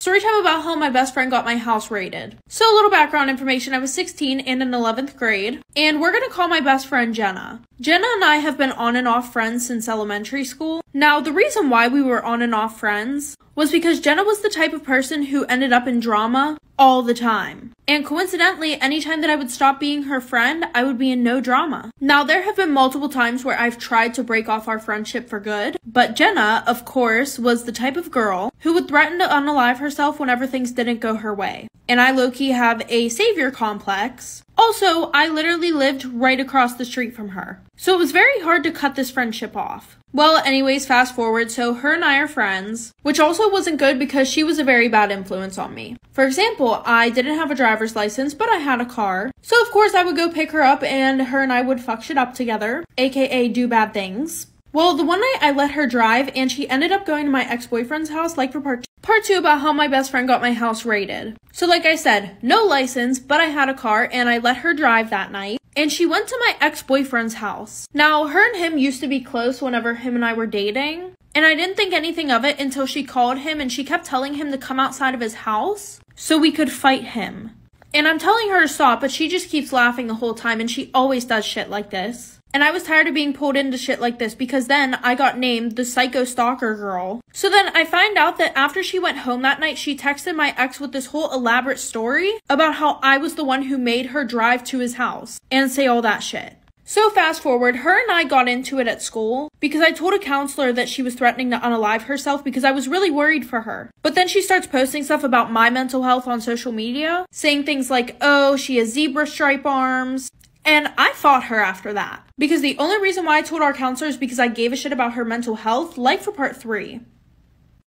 Storytime about how my best friend got my house raided. So a little background information, I was 16 and in 11th grade, and we're gonna call my best friend Jenna. Jenna and I have been on and off friends since elementary school. Now, the reason why we were on and off friends was because Jenna was the type of person who ended up in drama all the time. And coincidentally, anytime that I would stop being her friend, I would be in no drama. Now, there have been multiple times where I've tried to break off our friendship for good, but Jenna, of course, was the type of girl who would threaten to unalive herself whenever things didn't go her way. And I low-key have a savior complex. Also, I literally lived right across the street from her. So it was very hard to cut this friendship off. Well, anyways, fast forward, so her and I are friends, which also wasn't good because she was a very bad influence on me. For example, I didn't have a driver's license, but I had a car. So of course I would go pick her up and her and I would fuck shit up together, aka do bad things. Well, the one night I let her drive and she ended up going to my ex-boyfriend's house, like for part two about how my best friend got my house raided. So like I said, no license, but I had a car and I let her drive that night. And she went to my ex-boyfriend's house. Now, her and him used to be close whenever him and I were dating. And I didn't think anything of it until she called him and she kept telling him to come outside of his house so we could fight him. And I'm telling her to stop, but she just keeps laughing the whole time and she always does shit like this. And I was tired of being pulled into shit like this because then I got named the psycho stalker girl. So then I find out that after she went home that night, she texted my ex with this whole elaborate story about how I was the one who made her drive to his house and say all that shit. So fast forward, her and I got into it at school because I told a counselor that she was threatening to unalive herself because I was really worried for her. But then she starts posting stuff about my mental health on social media, saying things like, oh, she has zebra stripe arms. And I fought her after that. Because the only reason why I told our counselor is because I gave a shit about her mental health, like for part 3.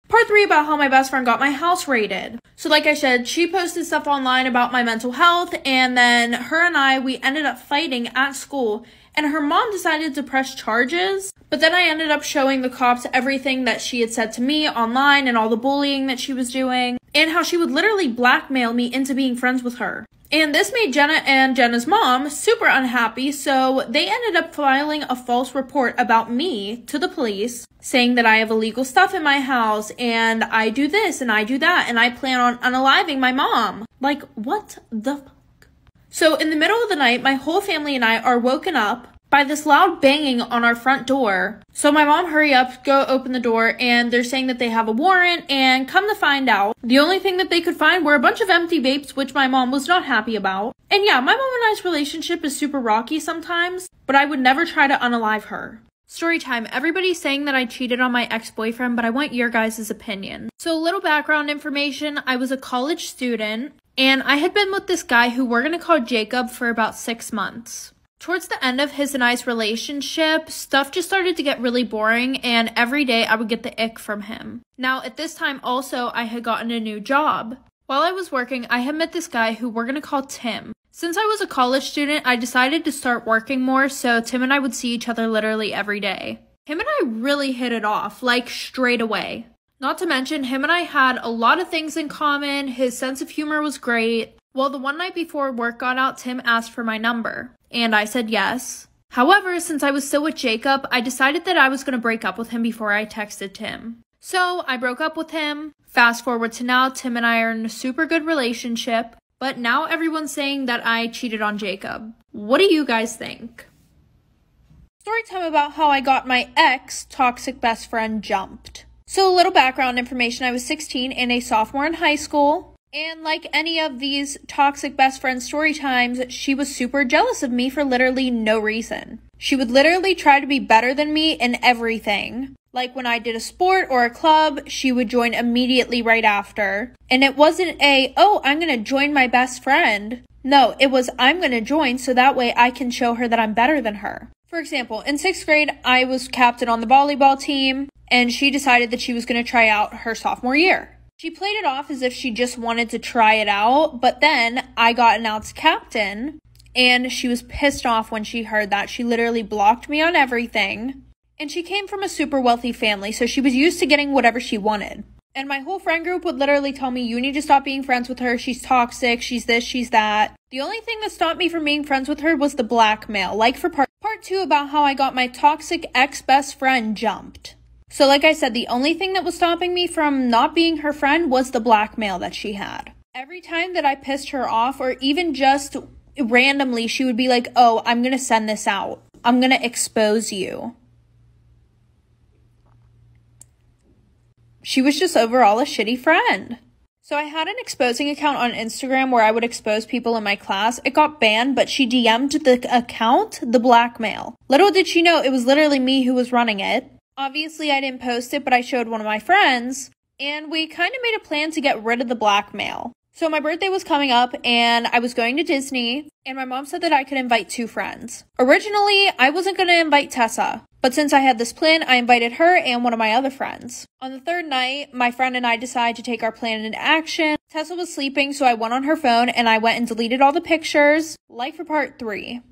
Part 3 about how my best friend got my house raided. So like I said, she posted stuff online about my mental health, and then her and I, we ended up fighting at school, and her mom decided to press charges. But then I ended up showing the cops everything that she had said to me online and all the bullying that she was doing, and how she would literally blackmail me into being friends with her. And this made Jenna and Jenna's mom super unhappy, so they ended up filing a false report about me to the police, saying that I have illegal stuff in my house, and I do this, and I do that, and I plan on unaliving my mom. Like, what the fuck? So in the middle of the night, my whole family and I are woken up by this loud banging on our front door. So my mom, hurry up, go open the door, and they're saying that they have a warrant, and come to find out, the only thing that they could find were a bunch of empty vapes, which my mom was not happy about. And yeah, my mom and I's relationship is super rocky sometimes, but I would never try to unalive her. Story time. Everybody's saying that I cheated on my ex-boyfriend, but I want your guys' opinion. So a little background information, I was a college student, and I had been with this guy who we're gonna call Jacob for about 6 months. Towards the end of his and I's relationship, stuff just started to get really boring, and every day I would get the ick from him. Now, at this time also, I had gotten a new job. While I was working, I had met this guy who we're gonna call Tim. Since I was a college student, I decided to start working more, so Tim and I would see each other literally every day. Him and I really hit it off, like straight away. Not to mention, him and I had a lot of things in common, his sense of humor was great. Well, the one night before work got out, Tim asked for my number. And I said yes. However, since I was still with Jacob, I decided that I was going to break up with him before I texted Tim. So I broke up with him. Fast forward to now, Tim and I are in a super good relationship, but now everyone's saying that I cheated on Jacob. What do you guys think? Story time about how I got my ex-toxic best friend jumped. So a little background information, I was 16 and a sophomore in high school. And like any of these toxic best friend story times, she was super jealous of me for literally no reason. She would literally try to be better than me in everything. Like when I did a sport or a club, she would join immediately right after. And it wasn't oh, I'm gonna join my best friend. No, it was, I'm gonna join so that way I can show her that I'm better than her. For example, in 6th grade, I was captain on the volleyball team, and she decided that she was gonna try out her sophomore year. She played it off as if she just wanted to try it out, but then I got announced captain, and she was pissed off when she heard that. She literally blocked me on everything, and she came from a super wealthy family, so she was used to getting whatever she wanted. And my whole friend group would literally tell me, you need to stop being friends with her, she's toxic, she's this, she's that. The only thing that stopped me from being friends with her was the blackmail, like for part 2 about how I got my toxic ex-best friend jumped. So like I said, the only thing that was stopping me from not being her friend was the blackmail that she had. Every time that I pissed her off, or even just randomly, she would be like, oh, I'm going to send this out. I'm going to expose you. She was just overall a shitty friend. So I had an exposing account on Instagram where I would expose people in my class. It got banned, but she DM'd the account the blackmail. Little did she know it was literally me who was running it. Obviously, I didn't post it, but I showed one of my friends, and we kind of made a plan to get rid of the blackmail. So my birthday was coming up, and I was going to Disney, and my mom said that I could invite 2 friends. Originally, I wasn't going to invite Tessa, but since I had this plan, I invited her and one of my other friends. On the 3rd night, my friend and I decided to take our plan into action. Tessa was sleeping, so I went on her phone, and I went and deleted all the pictures, like for part 3.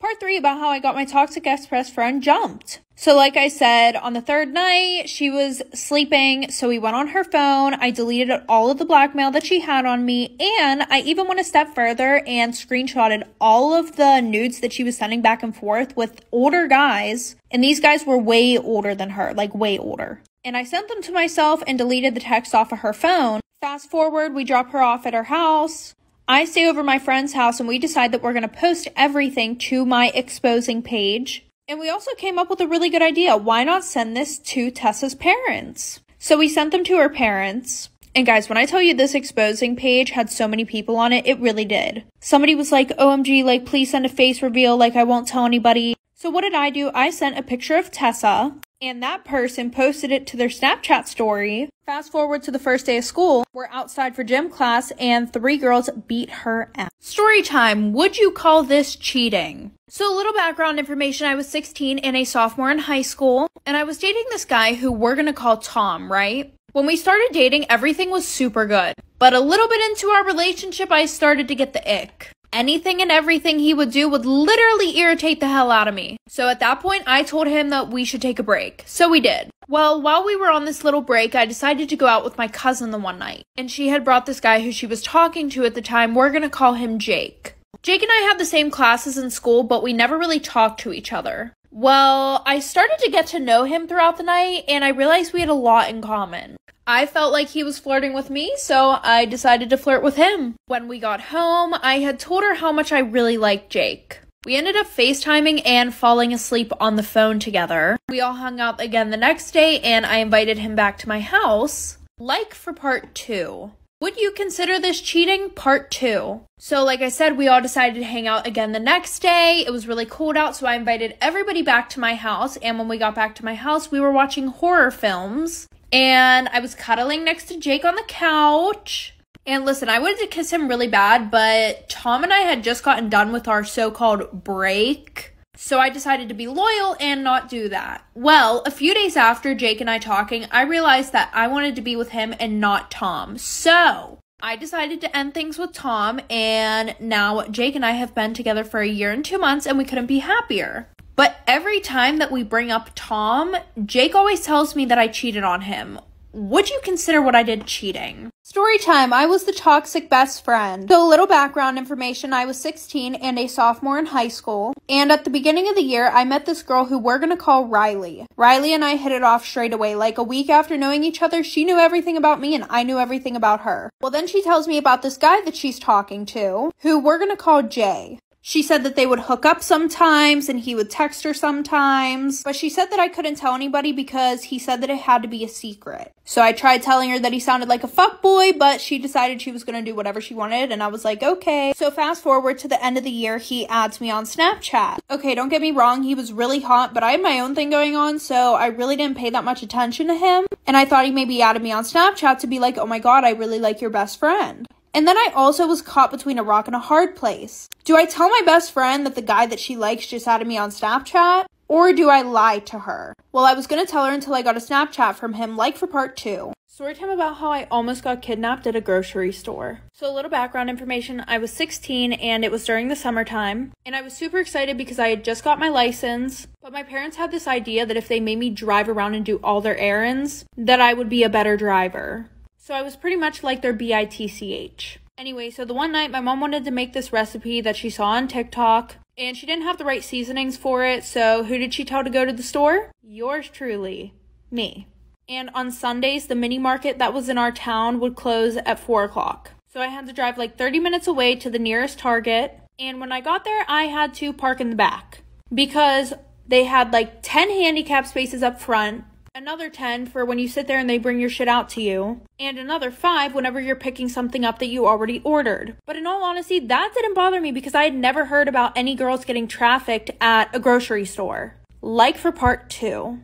Part 3 about how I got my toxic ex-best friend jumped. So like I said, on the 3rd night, she was sleeping, so we went on her phone. I deleted all of the blackmail that she had on me, and I even went a step further and screenshotted all of the nudes that she was sending back and forth with older guys, and these guys were way older than her, like way older. And I sent them to myself and deleted the text off of her phone. Fast forward, we drop her off at her house. I stay over my friend's house, and we decide that we're going to post everything to my exposing page. And we also came up with a really good idea. Why not send this to Tessa's parents? So we sent them to her parents. And guys, when I tell you this exposing page had so many people on it, it really did. Somebody was like, OMG, like, please send a face reveal. Like, I won't tell anybody. So what did I do? I sent a picture of Tessa, and that person posted it to their Snapchat story. Fast forward to the first day of school. We're outside for gym class, and 3 girls beat her ass. Story time. Would you call this cheating? So a little background information. I was 16 and a sophomore in high school, and I was dating this guy who we're gonna call Tom, right? When we started dating, everything was super good. But a little bit into our relationship, I started to get the ick. Anything and everything he would do would literally irritate the hell out of me. So at that point, I told him that we should take a break. So we did. Well, while we were on this little break, I decided to go out with my cousin the one night. And she had brought this guy who she was talking to at the time. We're gonna call him Jake. Jake and I had the same classes in school, but we never really talked to each other. Well, I started to get to know him throughout the night, and I realized we had a lot in common. I felt like he was flirting with me, so I decided to flirt with him. When we got home, I had told her how much I really liked Jake. We ended up FaceTiming and falling asleep on the phone together. We all hung out again the next day, and I invited him back to my house, like for part 2. Would you consider this cheating? Part 2. So like I said, we all decided to hang out again the next day. It was really cold out, so I invited everybody back to my house. And when we got back to my house, we were watching horror films. And I was cuddling next to Jake on the couch. And listen, I wanted to kiss him really bad, but Tom and I had just gotten done with our so-called break. So I decided to be loyal and not do that. Well, a few days after Jake and I talking, I realized that I wanted to be with him and not Tom. So I decided to end things with Tom, and now Jake and I have been together for 1 year and 2 months, and we couldn't be happier. But every time that we bring up Tom, Jake always tells me that I cheated on him. Would you consider what I did cheating? Story time. I was the toxic best friend. So a little background information. I was 16 and a sophomore in high school. And at the beginning of the year, I met this girl who we're going to call Riley. Riley and I hit it off straight away. Like a week after knowing each other, she knew everything about me and I knew everything about her. Well, then she tells me about this guy that she's talking to, who we're going to call Jay. She said that they would hook up sometimes and he would text her sometimes. But she said that I couldn't tell anybody because he said that it had to be a secret. So I tried telling her that he sounded like a fuckboy, but she decided she was going to do whatever she wanted. And I was like, okay. So fast forward to the end of the year, he adds me on Snapchat. Okay, don't get me wrong. He was really hot, but I had my own thing going on. So I really didn't pay that much attention to him. And I thought he maybe added me on Snapchat to be like, oh my God, I really like your best friend. And then I also was caught between a rock and a hard place. Do I tell my best friend that the guy that she likes just added me on Snapchat? Or do I lie to her? Well, I was going to tell her until I got a Snapchat from him, like for part 2. Story time about how I almost got kidnapped at a grocery store. So a little background information. I was 16 and it was during the summertime. And I was super excited because I had just got my license. But my parents had this idea that if they made me drive around and do all their errands, that I would be a better driver. So I was pretty much like their bitch. Anyway, so the one night my mom wanted to make this recipe that she saw on TikTok, and she didn't have the right seasonings for it, so who did she tell to go to the store? Yours truly. Me. And on Sundays, the mini market that was in our town would close at 4 o'clock. So I had to drive like 30 minutes away to the nearest Target. And when I got there, I had to park in the back because they had like 10 handicap spaces up front, another 10 for when you sit there and they bring your shit out to you, and another 5 whenever you're picking something up that you already ordered. But in all honesty, that didn't bother me because I had never heard about any girls getting trafficked at a grocery store. Like for part 2.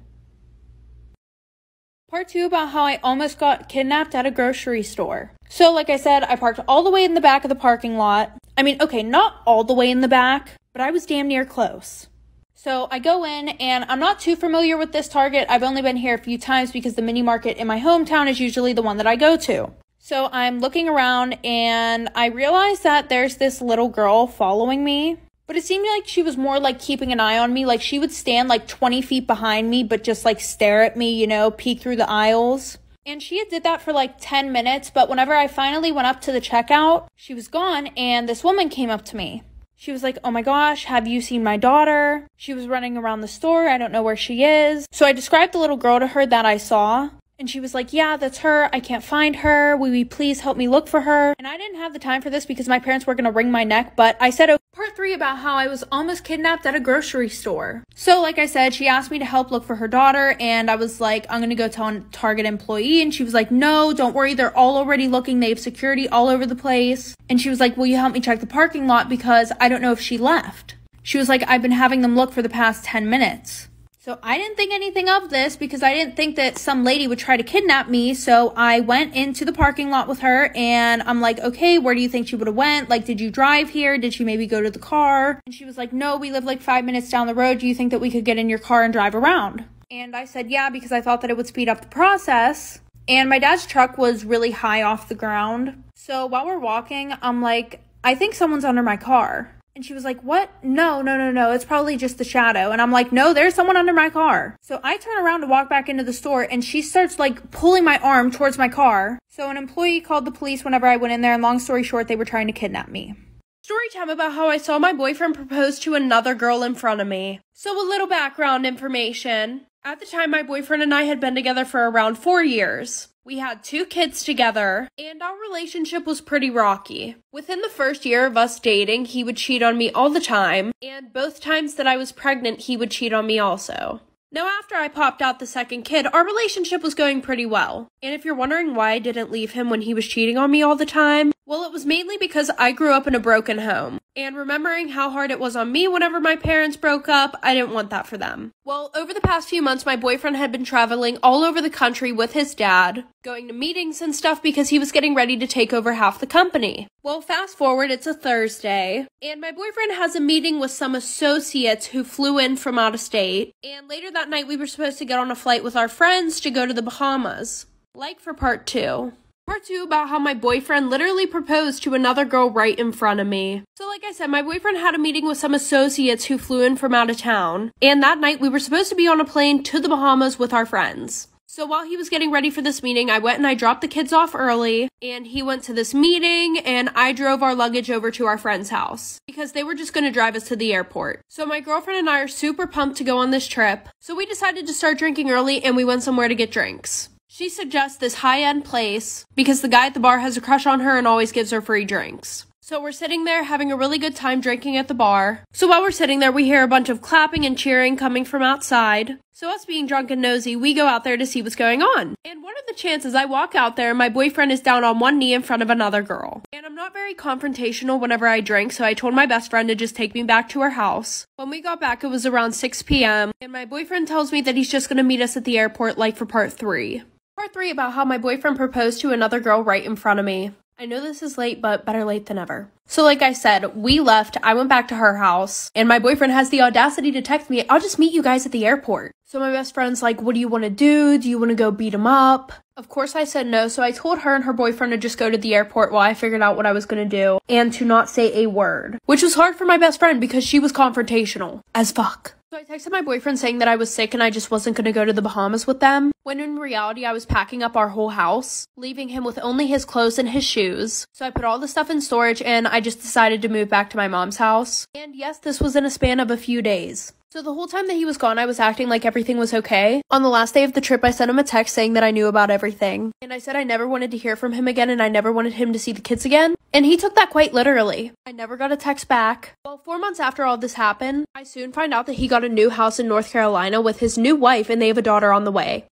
Part 2 about how I almost got kidnapped at a grocery store. So like I said, I parked all the way in the back of the parking lot. I mean, okay, not all the way in the back, but I was damn near close. So I go in, and I'm not too familiar with this Target. I've only been here a few times because the mini market in my hometown is usually the one that I go to. So I'm looking around, and I realize that there's this little girl following me. But it seemed like she was more like keeping an eye on me. Like she would stand like 20 feet behind me, but just like stare at me, you know, peek through the aisles. And she did that for like 10 minutes. But whenever I finally went up to the checkout, she was gone. And this woman came up to me. She was like, "Oh my gosh, have you seen my daughter? She was running around the store. I don't know where she is." So I described the little girl to her that I saw. And she was like, "Yeah, that's her. I can't find her. Will you please help me look for her?" And I didn't have the time for this because my parents were going to wring my neck. But I said, part 3 about how I was almost kidnapped at a grocery store. So like I said, she asked me to help look for her daughter. And I was like, "I'm going to go tell a Target employee." And she was like, "No, don't worry. They're all already looking. They have security all over the place." And she was like, "Will you help me check the parking lot? Because I don't know if she left." She was like, "I've been having them look for the past 10 minutes. So I didn't think anything of this because I didn't think that some lady would try to kidnap me. So I went into the parking lot with her and I'm like, "Okay, where do you think she would have went? Like, did you drive here? Did she maybe go to the car?" And she was like, "No, we live like 5 minutes down the road. Do you think that we could get in your car and drive around?" And I said, "Yeah," because I thought that it would speed up the process. And my dad's truck was really high off the ground. So while we're walking, I'm like, "I think someone's under my car." And she was like, "What? No, it's probably just the shadow." And I'm like, "No, there's someone under my car." So I turn around to walk back into the store and she starts like pulling my arm towards my car. So an employee called the police whenever I went in there, and long story short, they were trying to kidnap me. Story time about how I saw my boyfriend propose to another girl in front of me. So a little background information. At the time, my boyfriend and I had been together for around 4 years. We had 2 kids together, and our relationship was pretty rocky. Within the first year of us dating, he would cheat on me all the time, and both times that I was pregnant, he would cheat on me also. Now, after I popped out the second kid, our relationship was going pretty well. And if you're wondering why I didn't leave him when he was cheating on me all the time, well, it was mainly because I grew up in a broken home. And remembering how hard it was on me whenever my parents broke up, I didn't want that for them. Well, over the past few months, my boyfriend had been traveling all over the country with his dad, going to meetings and stuff because he was getting ready to take over half the company. Well, fast forward, it's a Thursday, and my boyfriend has a meeting with some associates who flew in from out of state, and later that night we were supposed to get on a flight with our friends to go to the Bahamas. Like for part 2. Part 2 about how my boyfriend literally proposed to another girl right in front of me. So like I said, my boyfriend had a meeting with some associates who flew in from out of town, and that night we were supposed to be on a plane to the Bahamas with our friends. So while he was getting ready for this meeting, I went and I dropped the kids off early, and he went to this meeting, and I drove our luggage over to our friend's house because they were just going to drive us to the airport. So my girlfriend and I are super pumped to go on this trip. So we decided to start drinking early, and we went somewhere to get drinks. She suggests this high-end place because the guy at the bar has a crush on her and always gives her free drinks. So we're sitting there having a really good time drinking at the bar. So while we're sitting there, we hear a bunch of clapping and cheering coming from outside. So us being drunk and nosy, we go out there to see what's going on. And what are the chances I walk out there and my boyfriend is down on one knee in front of another girl? And I'm not very confrontational whenever I drink, so I told my best friend to just take me back to her house. When we got back, it was around 6 p.m. And my boyfriend tells me that he's just going to meet us at the airport like for part 3. Part 3 about how my boyfriend proposed to another girl right in front of me. I know this is late, but better late than never. So like I said, we left, I went back to her house, and my boyfriend has the audacity to text me, "I'll just meet you guys at the airport." So my best friend's like, "What do you want to do? Do you want to go beat him up?" Of course I said no, so I told her and her boyfriend to just go to the airport while I figured out what I was going to do, and to not say a word. Which was hard for my best friend because she was confrontational as fuck. So I texted my boyfriend saying that I was sick and I just wasn't going to go to the Bahamas with them, when in reality I was packing up our whole house, leaving him with only his clothes and his shoes. So I put all the stuff in storage and I just decided to move back to my mom's house. And yes, this was in a span of a few days. So the whole time that he was gone, I was acting like everything was okay. On the last day of the trip, I sent him a text saying that I knew about everything. And I said I never wanted to hear from him again and I never wanted him to see the kids again. And he took that quite literally. I never got a text back. Well, 4 months after all this happened, I soon find out that he got a new house in North Carolina with his new wife and they have a daughter on the way.